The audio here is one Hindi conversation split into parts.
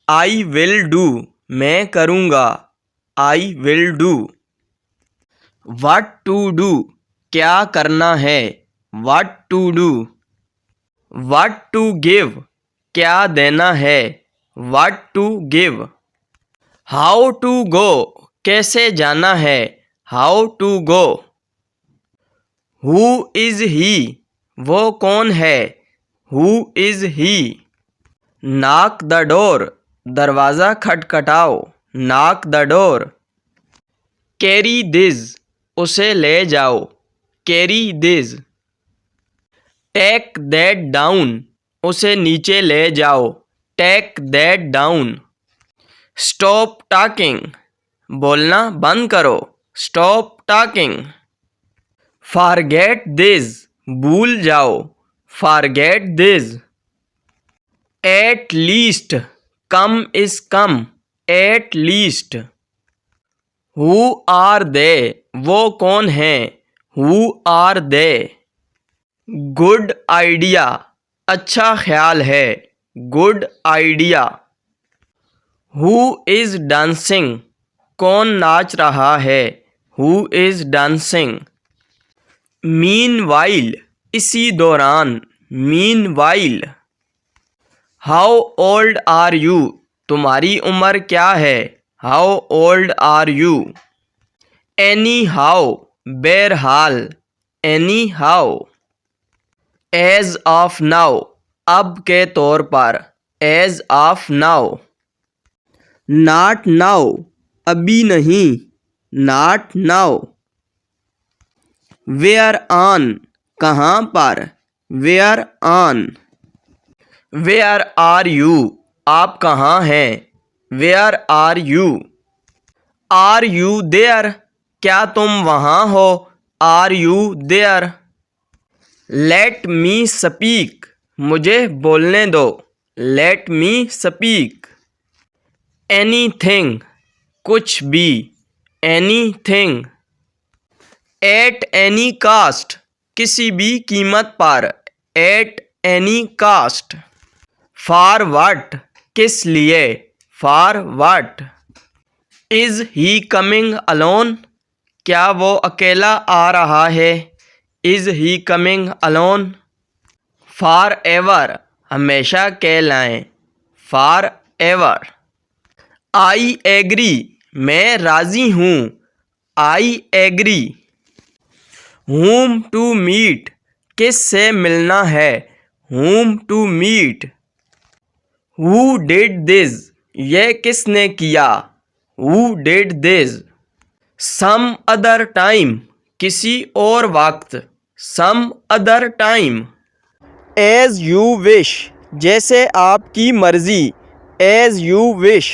आई विल डू, मैं करूँगा। I will do. What to do, क्या करना है। What to do. What to give, क्या देना है। What to give. How to go, कैसे जाना है। How to go. Who is he, वो कौन है। Who is he. Knock the door, दरवाज़ा खटखटाओ। Knock the door. Carry this, उसे ले जाओ। Carry this. Take that down, उसे नीचे ले जाओ। Take that down. Stop talking, बोलना बंद करो। Stop talking. फॉरगेट दिस, भूल जाओ। Forget this. At least, come is come. At least. Who are they, वो कौन है। Who are they. Good idea, अच्छा ख्याल है। Good idea. Who is dancing, कौन नाच रहा है। Who is dancing. मीनवाइल, इसी दौरान। Meanwhile. How old are you, तुम्हारी उम्र क्या है। How old are you. Anyhow, बहरहाल। Anyhow. As of now, अब के तौर पर। As of now. Not now, अभी नहीं। Not now. वेयर ऑन, कहाँ पर। Where on. Where are you, आप कहाँ हैं। Where are you. Are you there, क्या तुम वहाँ हो। Are you there. Let me speak, मुझे बोलने दो। Late me speak. एनीथिंग, कुछ भी। एनीथिंग। एट एनी कास्ट, किसी भी कीमत पर। At any caste. For what, किस लिए। For what. Is he coming alone, क्या वो अकेला आ रहा है। Is he coming alone. For ever, हमेशा के लाएं। For ever. आई एग्री, मैं राज़ी हूँ। I agree. Whom to meet, किस से मिलना है। Whom to meet. Who did this, यह किसने किया। Who did this. Some other time, किसी और वक्त। Some other time. As you wish, जैसे आपकी मर्ज़ी। As you wish.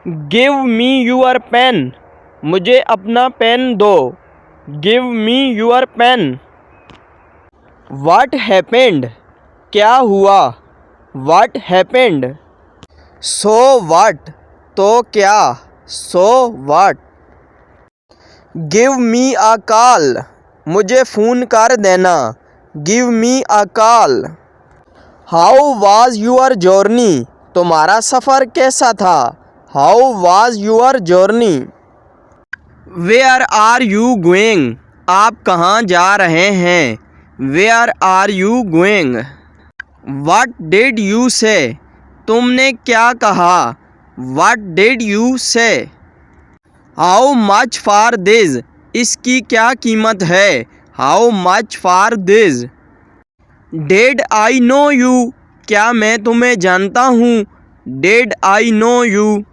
Give me your pen, मुझे अपना पेन दो। Give me your pen. What happened, क्या हुआ। What happened. सो व्हाट, तो क्या। So what. Give me a call, मुझे फ़ोन कर देना। Give me a call. How was your journey, तुम्हारा सफ़र कैसा था। How was your journey. Where are you going, आप कहाँ जा रहे हैं। Where are you going. What did you say, तुमने क्या कहा। What did you say. How much for this, इसकी क्या कीमत है। How much for this. Did I know you, क्या मैं तुम्हें जानता हूँ। Did I know you.